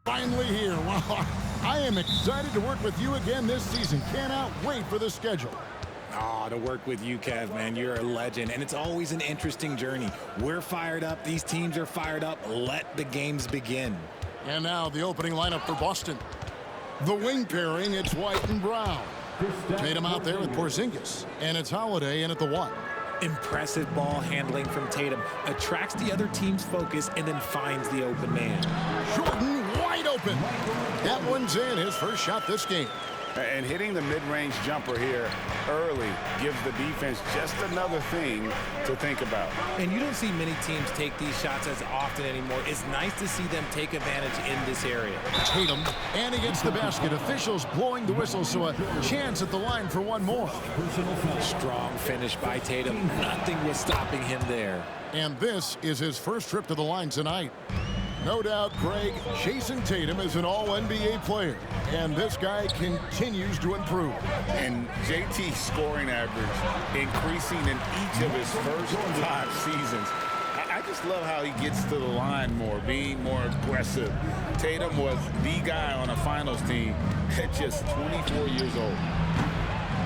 Finally here. Wow, I am excited to work with you again this season. Cannot wait for the schedule. Oh, to work with you, Kev, man. You're a legend, and it's always an interesting journey. We're fired up. These teams are fired up. Let the games begin. And now the opening lineup for Boston. The wing pairing, it's White and Brown. Tatum out there with Porzingis, and it's Holiday in at the 1. Impressive ball handling from Tatum. Attracts the other team's focus and then finds the open man. Jordan wide open. That one's in, his first shot this game. And hitting the mid-range jumper here early gives the defense just another thing to think about. And you don't see many teams take these shots as often anymore. It's nice to see them take advantage in this area. Tatum, and against the basket. Officials blowing the whistle, so a chance at the line for one more. Strong finish by Tatum. Nothing was stopping him there. And this is his first trip to the line tonight. No doubt, Craig, Jason Tatum is an all-NBA player, and this guy continues to improve. And JT's scoring average increasing in each of his first 5 seasons. I just love how he gets to the line more, being more aggressive. Tatum was the guy on a finals team at just 24 years old.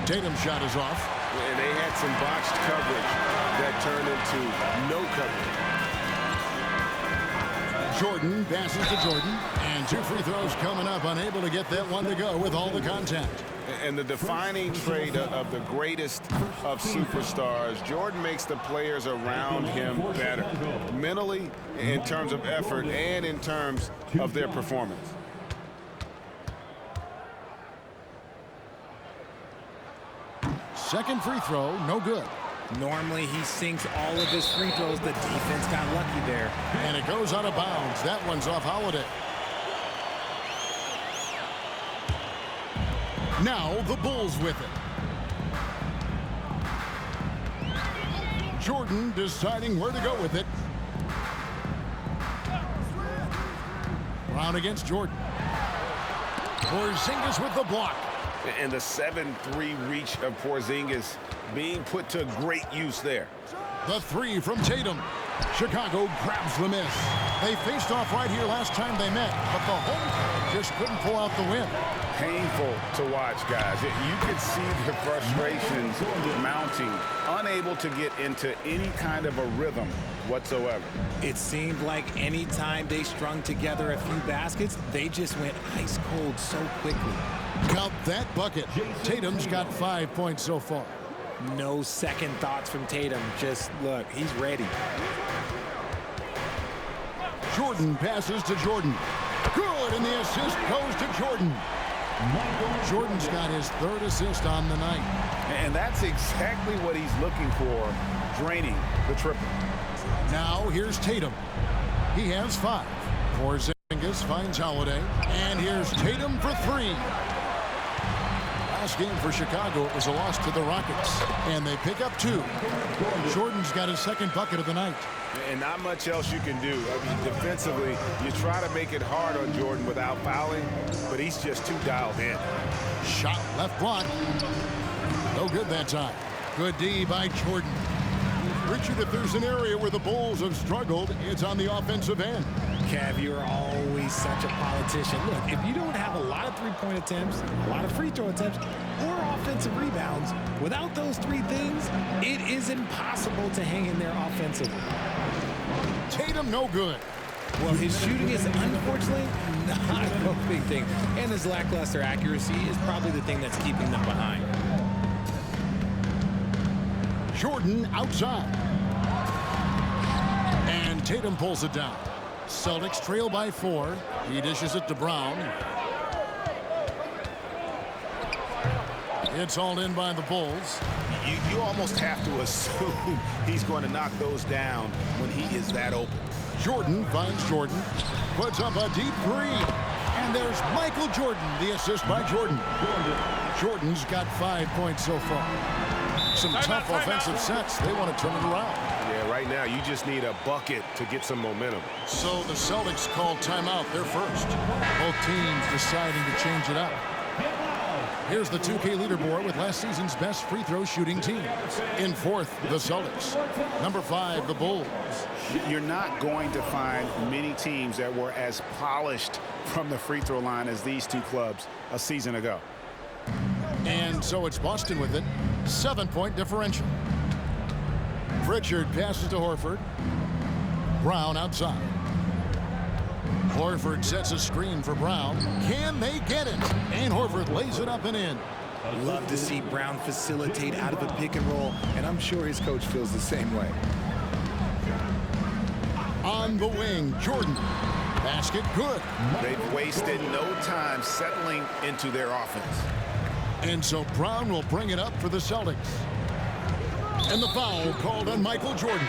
Tatum's shot is off. And they had some botched coverage that turned into no coverage. Jordan passes to Jordan, and 2 free throws coming up, unable to get that one to go with all the contact. And the defining trait of the greatest of superstars, Jordan makes the players around him better, mentally, in terms of effort, and in terms of their performance. Second free throw, no good. Normally, he sinks all of his free throws. The defense got lucky there. And it goes out of bounds. That one's off Holiday. Now the Bulls with it. Jordan deciding where to go with it. Brown against Jordan. Porzingis with the block. And the 7-3 reach of Porzingis being put to great use there. The 3 from Tatum. Chicago grabs the miss. They faced off right here last time they met, but the home team just couldn't pull out the win. Painful to watch, guys. You could see the frustrations mounting, unable to get into any kind of a rhythm whatsoever. It seemed like any time they strung together a few baskets, they just went ice cold so quickly. Count that bucket. Tatum's got 5 points so far. No second thoughts from Tatum. Just look, he's ready. Jordan passes to Jordan. Good, and the assist goes to Jordan. Jordan's got his 3rd assist on the night. And that's exactly what he's looking for, draining the triple. Now here's Tatum. He has 5. Porzingis finds Holiday. And here's Tatum for 3. Last game for Chicago, it was a loss to the Rockets. And they pick up 2. Jordan's got his 2nd bucket of the night. And not much else you can do. I mean, defensively, you try to make it hard on Jordan without fouling, but he's just too dialed in. Shot left block. No good that time. Good D by Jordan. Richard, if there's an area where the Bulls have struggled, it's on the offensive end. Kev, you're always such a politician. Look, if you don't have a lot of three-point attempts, a lot of free throw attempts, or offensive rebounds, without those 3 things, it is impossible to hang in there offensively. Tatum, no good. Well, his shooting is unfortunately not a big thing, and his lackluster accuracy is probably the thing that's keeping them behind. Jordan outside. And Tatum pulls it down. Celtics trail by 4. He dishes it to Brown. It's hauled in by the Bulls. You almost have to assume he's going to knock those down when he is that open. Jordan finds Jordan. Puts up a deep 3. And there's Michael Jordan, the assist by Jordan. Jordan's got 5 points so far. Some tough offensive sets. They want to turn it around. Yeah, right now you just need a bucket to get some momentum. So the Celtics call timeout. They're first. Both teams deciding to change it up. Here's the 2K leaderboard with last season's best free throw shooting team. In fourth, the Celtics. Number 5, the Bulls. You're not going to find many teams that were as polished from the free throw line as these two clubs a season ago. And so it's Boston with it. 7-point differential. Pritchard passes to Horford. Brown outside. Horford sets a screen for Brown. Can they get it? And Horford lays it up and in. Love to see Brown facilitate out of a pick and roll, and I'm sure his coach feels the same way. On the wing, Jordan. Basket good. They've wasted no time settling into their offense. And so Brown will bring it up for the Celtics. And the foul called on Michael Jordan.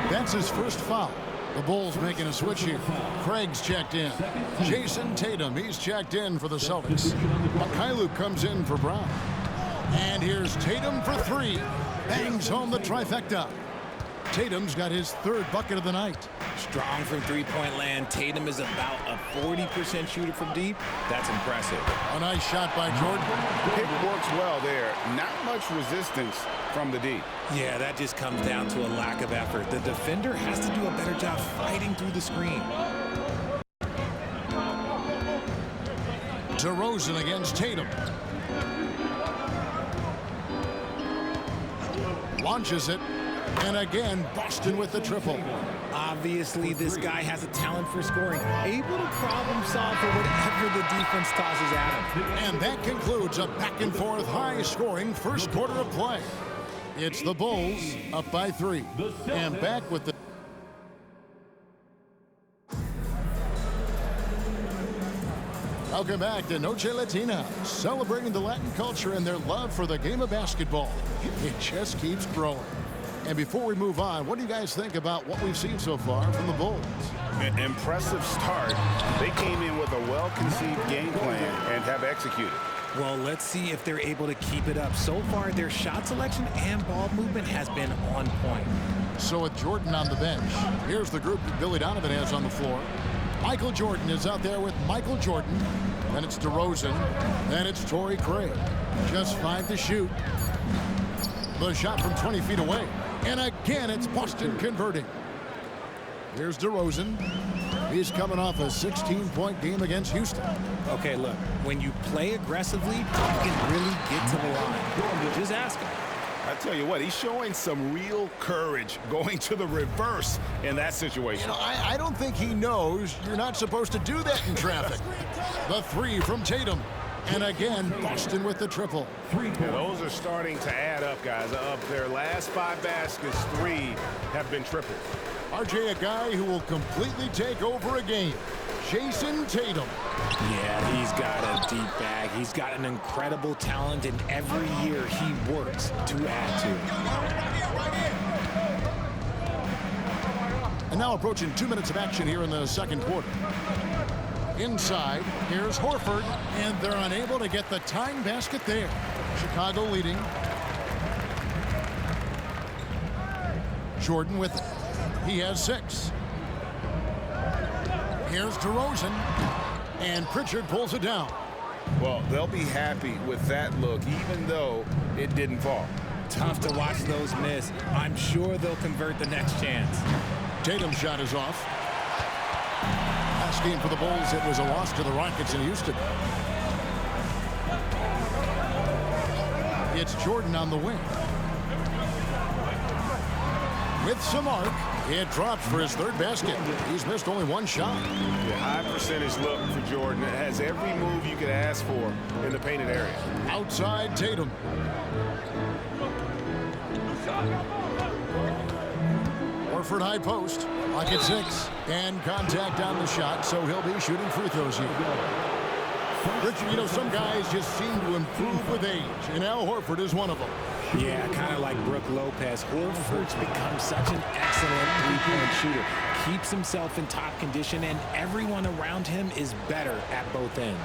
That's his first foul. The Bulls making a switch here. Craig's checked in. Jason Tatum, he's checked in for the Celtics. Mikhailuk comes in for Brown. And here's Tatum for 3. Bangs home the trifecta. Tatum's got his 3rd bucket of the night. Strong from three-point land. Tatum is about a 40% shooter from deep. That's impressive. A nice shot by Jordan. Pick works well there. Not much resistance from the deep. Yeah, that just comes down to a lack of effort. The defender has to do a better job fighting through the screen. DeRozan against Tatum. Launches it. And again, Boston with the triple. Obviously, this guy has a talent for scoring. Able to problem solve for whatever the defense tosses at him. And that concludes a back-and-forth, high-scoring first quarter of play. It's the Bulls up by 3. And back with the... Welcome back to Noche Latina, celebrating the Latin culture and their love for the game of basketball. It just keeps growing. And before we move on, what do you guys think about what we've seen so far from the Bulls? An impressive start. They came in with a well-conceived game plan and have executed. Well, let's see if they're able to keep it up. So far, their shot selection and ball movement has been on point. So with Jordan on the bench, here's the group that Billy Donovan has on the floor. Michael Jordan is out there with Michael Jordan. Then it's DeRozan. Then it's Torrey Craig. Just 5 to shoot. The shot from 20 feet away. And again, it's Boston converting. Here's DeRozan. He's coming off a 16-point game against Houston. Okay, look, when you play aggressively, you can really get to the line. Just ask him. I tell you what, he's showing some real courage going to the reverse in that situation. You know, I don't think he knows you're not supposed to do that in traffic. The 3 from Tatum. And again, Boston with the triple. Yeah, those are starting to add up, guys. Of their last 5 baskets, 3 have been triples. RJ, a guy who will completely take over a game. Jason Tatum. Yeah, he's got a deep bag. He's got an incredible talent, and every year he works to add to. And now approaching 2 minutes of action here in the second quarter. Inside, here's Horford, and they're unable to get the tying basket there. Chicago leading. Jordan with it. He has 6. Here's DeRozan, and Pritchard pulls it down. Well, they'll be happy with that look, even though it didn't fall. Tough to watch those miss. I'm sure they'll convert the next chance. Tatum's shot is off. Last game for the Bulls, it was a loss to the Rockets in Houston. It's Jordan on the wing. With some arc, it drops for his 3rd basket. He's missed only 1 shot. The high percentage look for Jordan. It has every move you could ask for in the painted area. Outside Tatum. Horford high post. Pocket 6. And contact on the shot, so he'll be shooting free throws here. Richard, you know, some guys just seem to improve with age, and Al Horford is one of them. Yeah, kind of like Brook Lopez. Horford's become such an excellent three-point shooter. Keeps himself in top condition, and everyone around him is better at both ends.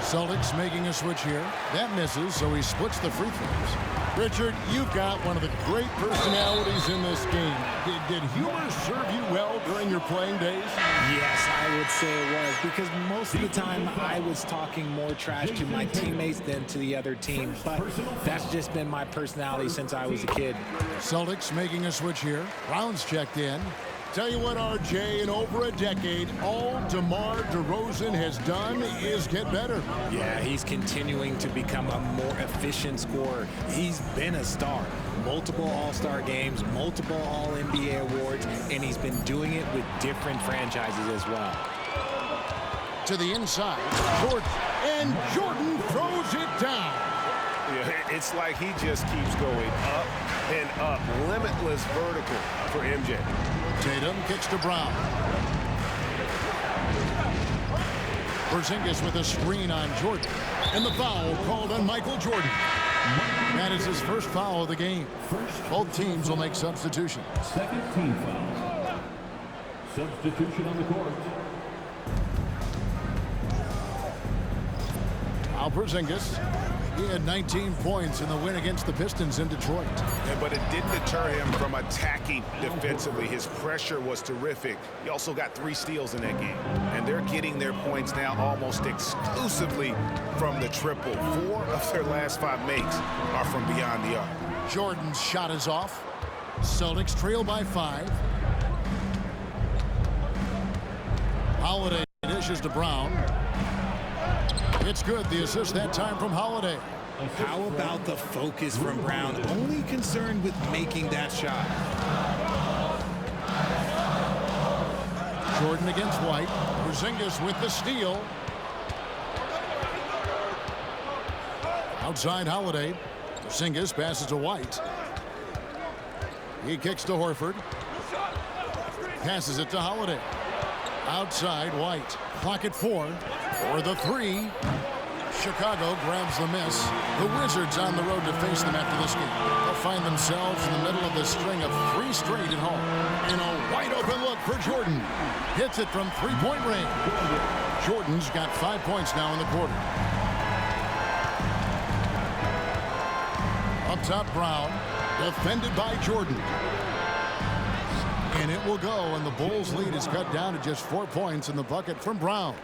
Celtics making a switch here. That misses, so he splits the free throws. Richard, you've got one of the great personalities in this game. Did humor serve you well during your playing days? Yes, I would say it was, because most of the time I was talking more trash to my teammates than to the other team, but that's just been my personality since I was a kid. Celtics making a switch here. Brown's checked in. Tell you what, RJ, in over a decade, all DeMar DeRozan has done is get better. Yeah, he's continuing to become a more efficient scorer. He's been a star. Multiple All-Star games, multiple All-NBA awards, and he's been doing it with different franchises as well. To the inside, Jordan, and Jordan throws it down. Yeah, it's like he just keeps going up and up. Limitless vertical for MJ. Tatum kicks to Brown. Porzingis with a screen on Jordan. And the foul called on Michael Jordan. That is his first foul of the game. Both teams will make substitutions. Second team foul. Substitution on the court. Porzingis. He had 19 points in the win against the Pistons in Detroit. Yeah, but it didn't deter him from attacking defensively. His pressure was terrific. He also got 3 steals in that game. And they're getting their points now almost exclusively from the triple. 4 of their last 5 makes are from beyond the arc. Jordan's shot is off. Celtics trail by 5. Holiday dishes to Brown. It's good. The assist that time from Holiday. How about the focus from Brown? Only concerned with making that shot. Jordan against White. Porzingis with the steal. Outside Holiday. Porzingis passes to White. He kicks to Horford. Passes it to Holiday. Outside White. Clock at 4. For the 3. Chicago grabs the miss. The Wizards on the road to face them after this game. They'll find themselves in the middle of this string of 3 straight at home. And a wide open look for Jordan. Hits it from 3-point range. Jordan's got 5 points now in the quarter. Up top, Brown. Defended by Jordan. And it will go, and the Bulls' lead is cut down to just 4 points in the bucket from Brown.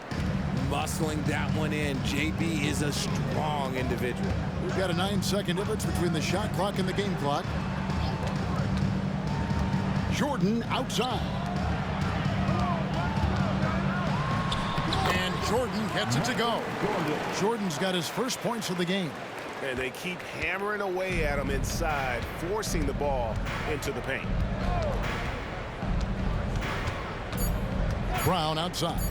Muscling that one in. JB is a strong individual. We've got a 9-second difference between the shot clock and the game clock. Jordan outside. And Jordan gets it to go. Jordan's got his first points of the game. And they keep hammering away at him inside, forcing the ball into the paint. Brown outside.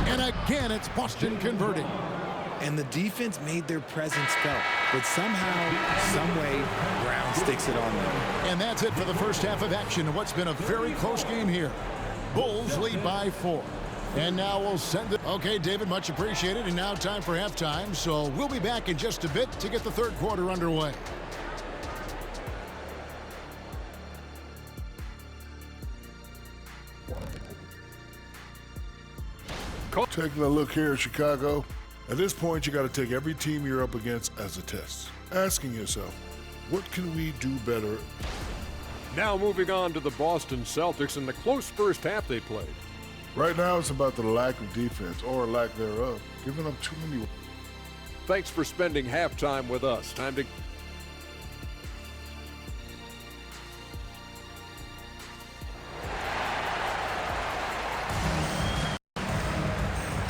And again, it's Boston converting. And the defense made their presence felt. But somehow, some way, Brown sticks it on them. And that's it for the first half of action in what's been a very close game here. Bulls lead by 4. And now we'll send it. Okay, David, much appreciated. And now time for halftime. So we'll be back in just a bit to get the third quarter underway. Taking a look here at Chicago, at this point you got to take every team you're up against as a test. Asking yourself, what can we do better? Now moving on to the Boston Celtics and the close first half they played. Right now it's about the lack of defense, or lack thereof, giving up too many. Thanks for spending halftime with us. Time to...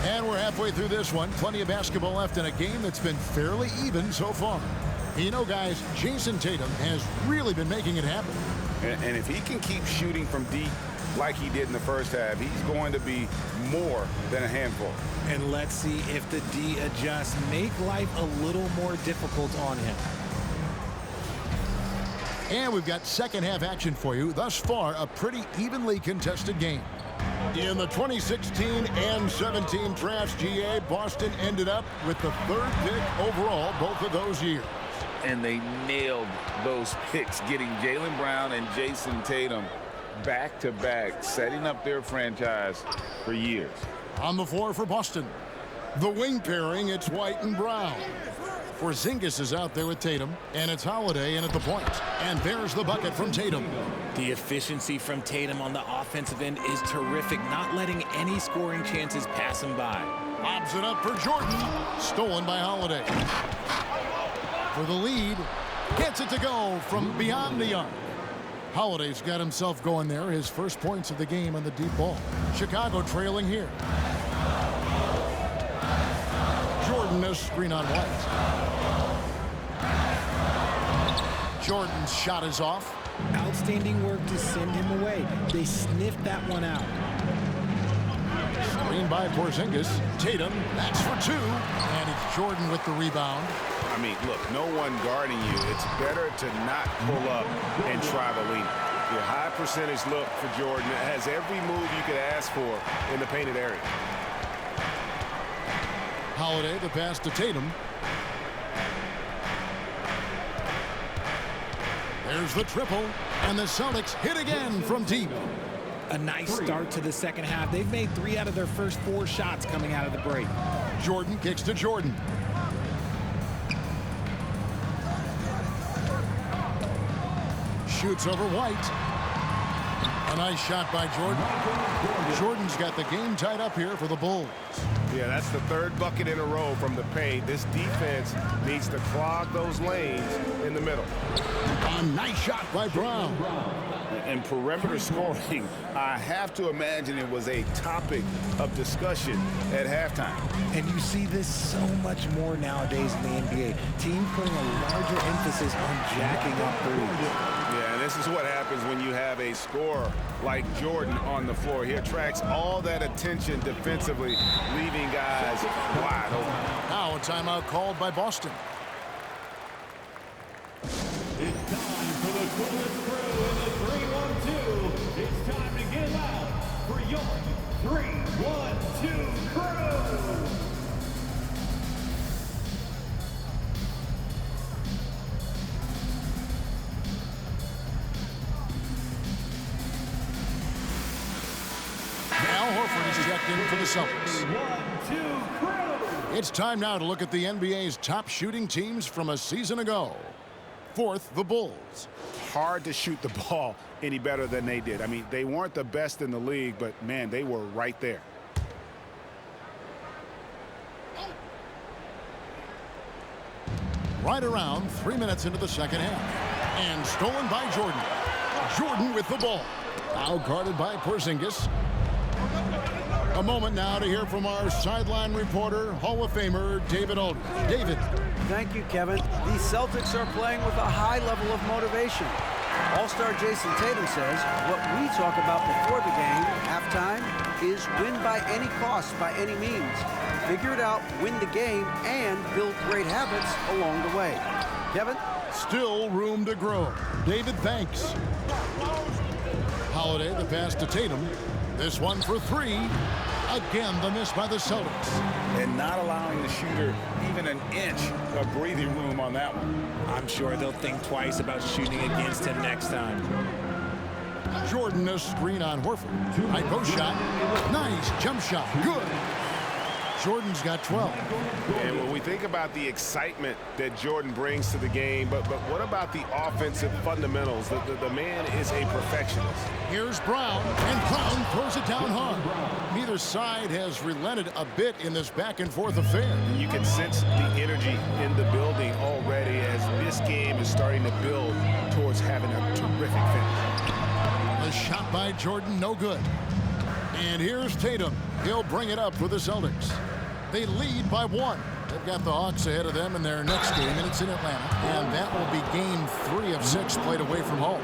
And we're halfway through this one. Plenty of basketball left in a game that's been fairly even so far. You know, guys, Jason Tatum has really been making it happen. And if he can keep shooting from deep like he did in the first half, he's going to be more than a handful. And let's see if the D adjusts, make life a little more difficult on him. And we've got second half action for you. Thus far, a pretty evenly contested game. In the 2016 and 17 drafts, GA, Boston ended up with the 3rd pick overall both of those years. And they nailed those picks, getting Jaylen Brown and Jason Tatum back-to-back, setting up their franchise for years. On the floor for Boston. The wing pairing, it's White and Brown. Porzingis is out there with Tatum, and it's Holiday in at the point. And there's the bucket from Tatum. The efficiency from Tatum on the offensive end is terrific, not letting any scoring chances pass him by. Lobs it up for Jordan. Stolen by Holiday. For the lead. Gets it to go from beyond the arc. Holiday's got himself going there. His first points of the game on the deep ball. Chicago trailing here. Jordan a screen on White. Jordan's shot is off. Outstanding work to send him away. They sniffed that one out. Screen by Porzingis. Tatum, that's for two. And it's Jordan with the rebound. I mean, look, no one guarding you. It's better to not pull up and try the lean. Your high percentage look for Jordan. It has every move you could ask for in the painted area. Holiday, the pass to Tatum. There's the triple, and the Celtics hit again from deep. A nice start to the second half. They've made 3 out of their first 4 shots coming out of the break. Jordan kicks to Jordan. Shoots over White. A nice shot by Jordan. Jordan's got the game tied up here for the Bulls. Yeah, that's the 3rd bucket in a row from the paint. This defense needs to clog those lanes in the middle. A nice shot by Brown. And perimeter scoring, I have to imagine it was a topic of discussion at halftime. And you see this so much more nowadays in the NBA. Teams putting a larger emphasis on jacking up threes. Yeah, and this is what happens when you have a scorer like Jordan on the floor. He attracts all that attention defensively, leaving guys wide open. Now a timeout called by Boston. It's time for the coolest crew in the 3-1-2. It's time to get loud for your 3-1-2 crew. Al Horford is checked in for the Celtics. 3-1-2 crew. It's time now to look at the NBA's top shooting teams from a season ago. 4th, the Bulls. Hard to shoot the ball any better than they did. I mean, they weren't the best in the league, but, man, they were right there. Right around 3 minutes into the second half. And stolen by Jordan. Jordan with the ball. Now guarded by Porzingis. A moment now to hear from our sideline reporter, Hall of Famer David Aldridge. David. Thank you, Kevin. The Celtics are playing with a high level of motivation. All-star Jason Tatum says what we talk about before the game, halftime, is win by any cost, by any means. Figure it out, win the game, and build great habits along the way. Kevin? Still room to grow. David, thanks. Holiday, the pass to Tatum. This one for 3. Again, the miss by the Celtics. And not allowing the shooter even an inch of breathing room on that one. I'm sure they'll think twice about shooting against him next time. Jordan a screen on Horford. High post shot. Nice jump shot. Good. Jordan's got 12. And when we think about the excitement that Jordan brings to the game, but what about the offensive fundamentals? The man is a perfectionist. Here's Brown, and Brown throws it down hard. Neither side has relented a bit in this back-and-forth affair. You can sense the energy in the building already as this game is starting to build towards having a terrific finish. A shot by Jordan, no good. And here's Tatum. He'll bring it up for the Celtics. They lead by 1. They've got the Hawks ahead of them in their next game, and it's in Atlanta. And that will be game 3 of 6 played away from home.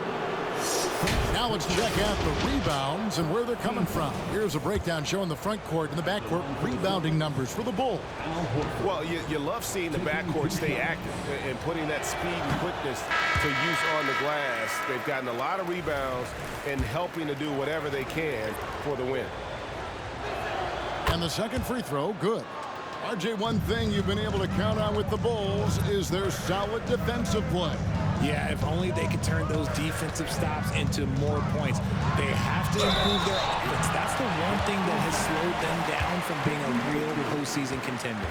Now let's check out the rebounds and where they're coming from. Here's a breakdown showing the front court and the back court rebounding numbers for the Bulls. Well, you love seeing the backcourt stay active and putting that speed and quickness to use on the glass. They've gotten a lot of rebounds and helping to do whatever they can for the win. And the second free throw, good. RJ, one thing you've been able to count on with the Bulls is their solid defensive play. Yeah, if only they could turn those defensive stops into more points. They have to improve their offense. That's the one thing that has slowed them down from being a real postseason contender.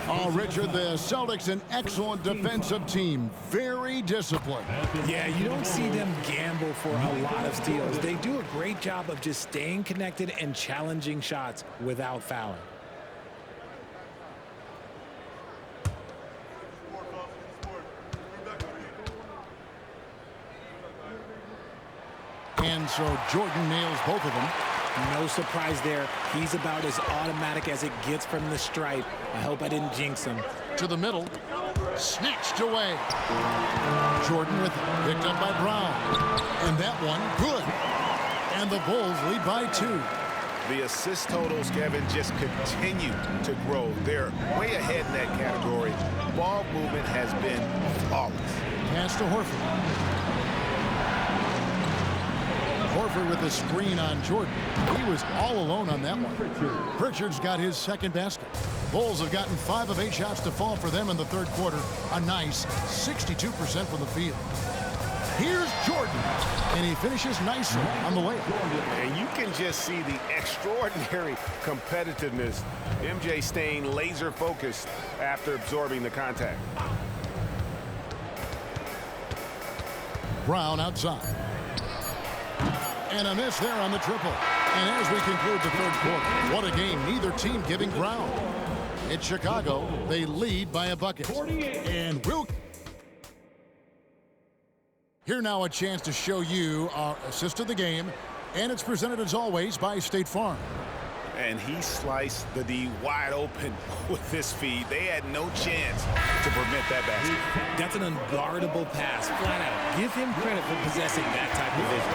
Oh, Richard, the Celtics, an excellent defensive team. Very disciplined. Yeah, you don't see them gamble for a lot of steals. They do a great job of just staying connected and challenging shots without fouling. And so Jordan nails both of them. No surprise there. He's about as automatic as it gets from the stripe. I hope I didn't jinx him. To the middle. Snatched away. Jordan with it. Picked up by Brown. And that one, good. And the Bulls lead by 2. The assist totals, Kevin, just continue to grow. They're way ahead in that category. Ball movement has been flawless. Pass to Horford. Horford with a screen on Jordan. He was all alone on that one. Pritchard's got his second basket. Bulls have gotten 5 of 8 shots to fall for them in the third quarter. A nice 62% from the field. Here's Jordan, and he finishes nicely on the layup. And you can just see the extraordinary competitiveness. MJ staying laser focused after absorbing the contact. Brown outside. And a miss there on the triple. And as we conclude the third quarter, what a game. Neither team giving ground. It's Chicago. They lead by a bucket. And we'll... Here now a chance to show you our assist of the game. And it's presented as always by State Farm. And he sliced the D wide open with this feed. They had no chance to prevent that basket. That's an unguardable pass, flat out. Give him credit for possessing that type of vision.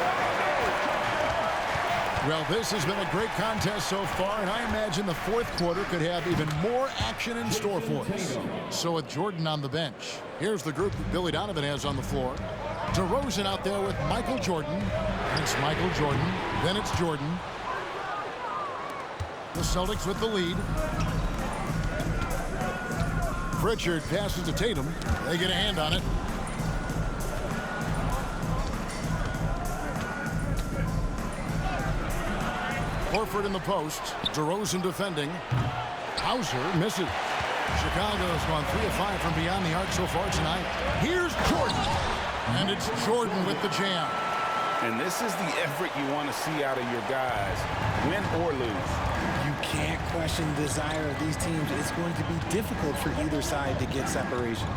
Well, this has been a great contest so far, and I imagine the fourth quarter could have even more action in store for us. So with Jordan on the bench, here's the group that Billy Donovan has on the floor. DeRozan out there with Michael Jordan. It's Michael Jordan. Then it's Jordan. The Celtics with the lead. Pritchard passes to Tatum. They get a hand on it. Horford in the post. DeRozan defending. Hauser misses. Chicago's gone 3 of 5 from beyond the arc so far tonight. Here's Jordan. And it's Jordan with the jam. And this is the effort you want to see out of your guys, win or lose. You can't question the desire of these teams. It's going to be difficult for either side to get separation.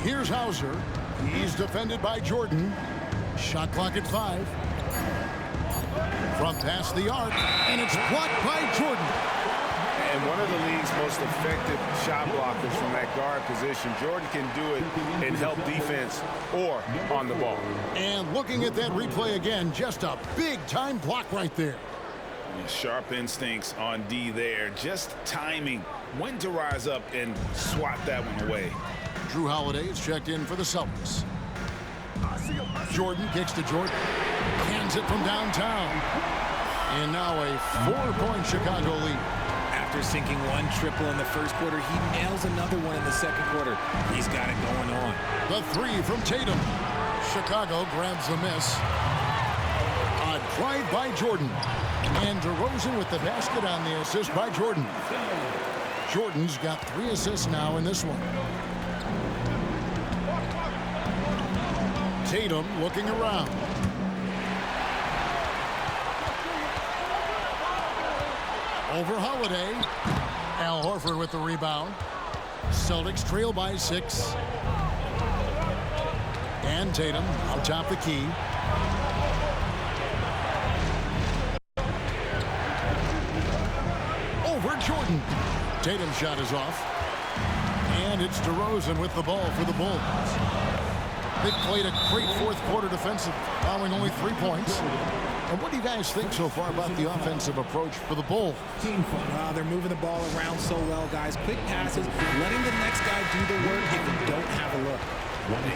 Here's Hauser. He's defended by Jordan. Shot clock at 5. From past the arc, and it's blocked by Jordan. And one of the league's most effective shot blockers from that guard position. Jordan can do it and help defense or on the ball. And looking at that replay again, just a big-time block right there. Sharp instincts on D there. Just timing when to rise up and swat that one away. Drew Holiday is checked in for the Celtics. Jordan kicks to Jordan. Hands it from downtown. And now a 4-point Chicago lead. After sinking one triple in the first quarter, he nails another one in the second quarter. He's got it going on. The 3 from Tatum. Chicago grabs the miss. A drive by Jordan. And DeRozan with the basket on the assist by Jordan. Jordan's got 3 assists now in this one. Tatum looking around. Over Holiday. Al Horford with the rebound. Celtics trail by 6. And Tatum out top the key. Over Jordan. Tatum's shot is off. And it's DeRozan with the ball for the Bulls. They played a great fourth quarter defensive, allowing only 3 points. And what do you guys think so far about the offensive approach for the Bulls? Well, they're moving the ball around so well, guys. Quick passes, letting the next guy do the work if you don't have a look.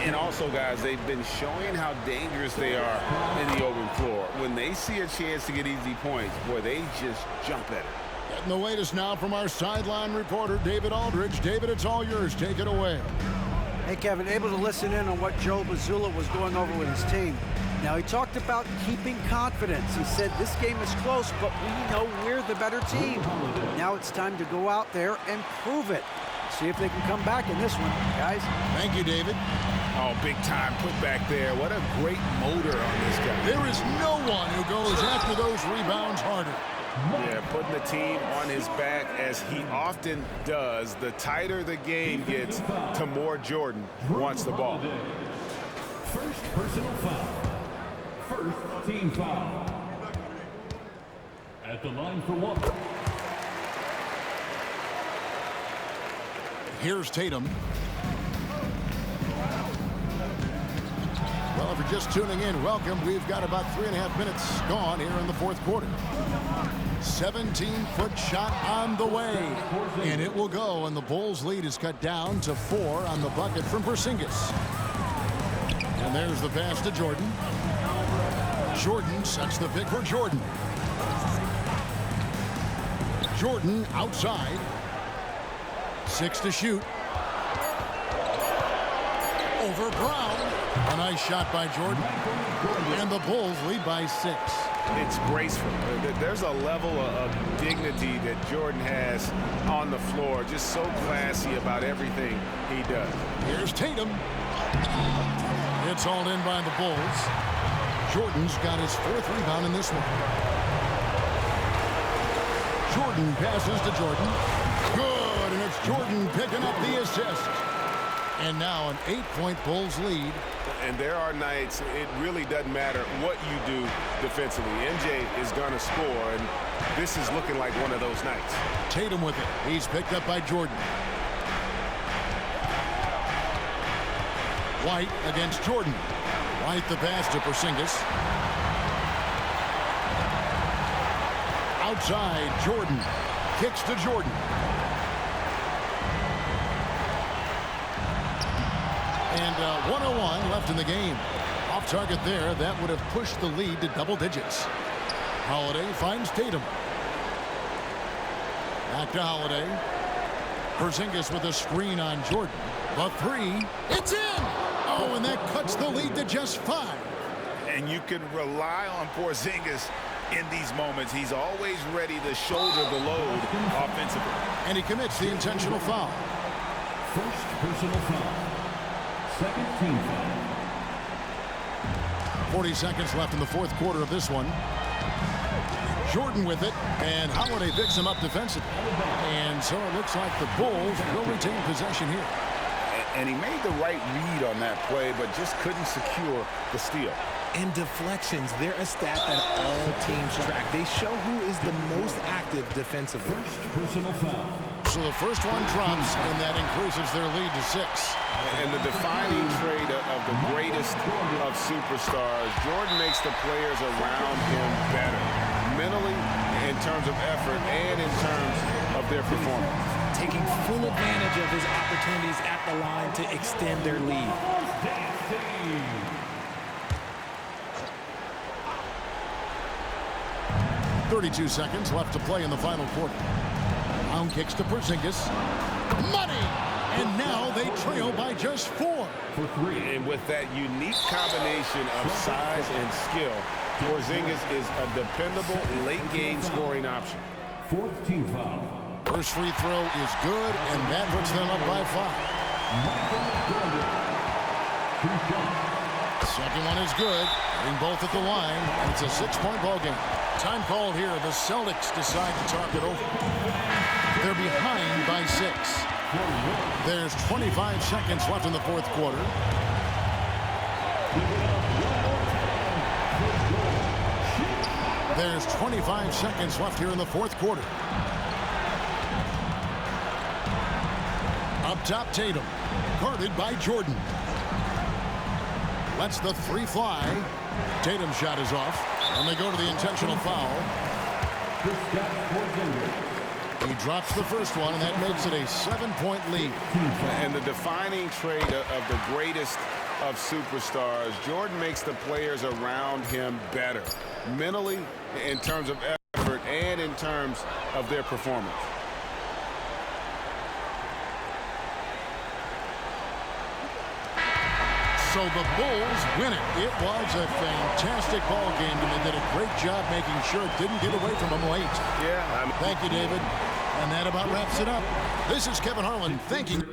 And also, guys, they've been showing how dangerous they are in the open floor. When they see a chance to get easy points, boy, they just jump at it. Getting the latest now from our sideline reporter, David Aldridge. David, it's all yours. Take it away. Hey, Kevin, able to listen in on what Joe Mazzulla was going over with his team. Now, he talked about keeping confidence. He said this game is close, but we know we're the better team. Now it's time to go out there and prove it. See if they can come back in this one, guys. Thank you, David. Oh, big time put back there. What a great motor on this guy. There is no one who goes after those rebounds harder. Yeah, putting the team on his back as he often does. The tighter the game gets, the more Jordan wants the ball. First personal foul. First team foul. At the line for one. Here's Tatum. Well, if you're just tuning in, welcome. We've got about 3.5 minutes gone here in the fourth quarter. 17-foot shot on the way. And it will go, and the Bulls' lead is cut down to 4 on the bucket from Porzingis. And there's the pass to Jordan. Jordan sets the pick for Jordan. Jordan outside. 6 to shoot. Over Brown. A nice shot by Jordan. And the Bulls lead by 6. It's graceful. There's a level of dignity that Jordan has on the floor. Just so classy about everything he does. Here's Tatum. It's hauled in by the Bulls. Jordan's got his 4th rebound in this one. Jordan passes to Jordan. Good, and it's Jordan picking up the assist. And now an 8-point Bulls lead. And there are nights it really doesn't matter what you do defensively. MJ is going to score, and this is looking like one of those nights. Tatum with it. He's picked up by Jordan. White against Jordan. White the pass to Porzingis. Outside, Jordan. Kicks to Jordan. And 1:01 left in the game. Off target there. That would have pushed the lead to double digits. Holiday finds Tatum. Back to Holiday. Porzingis with a screen on Jordan. The 3. It's in! Oh, and that cuts the lead to just 5. And you can rely on Porzingis in these moments. He's always ready to shoulder the load offensively. And he commits the intentional foul. First personal foul. Second team foul. 40 seconds left in the fourth quarter of this one. Jordan with it, and Holiday picks him up defensively. And so it looks like the Bulls will retain possession here. And he made the right read on that play, but just couldn't secure the steal. And deflections, they're a stat that all teams track. They show who is the most active defensively. First personal foul. So the first one drops, and that increases their lead to 6. And the defining trait of the greatest of superstars, Jordan makes the players around him better, mentally, in terms of effort, and in terms of their performance. Taking full advantage of his opportunities at the line to extend their lead. 32 seconds left to play in the final quarter. Brown kicks to Porzingis. Money! And now they trail by just 4. For 3. And with that unique combination of size and skill, Porzingis is a dependable late-game scoring option. Fourth team foul. First free throw is good, and that puts them up by 5. Second one is good. Getting both at the line, and it's a 6-point ball game. Time called here. The Celtics decide to talk it over. They're behind by 6. There's 25 seconds left in the fourth quarter. There's 25 seconds left here in the fourth quarter. Up top, Tatum. Guarded by Jordan. Lets the 3 fly. Tatum's shot is off. And they go to the intentional foul. He drops the first one, and that makes it a 7-point lead. And the defining trait of the greatest of superstars, Jordan makes the players around him better, mentally, in terms of effort, and in terms of their performance. So the Bulls win it. It was a fantastic ball game, and they did a great job making sure it didn't get away from them late. Yeah. Thank you, David. And that about wraps it up. This is Kevin Harlan thanking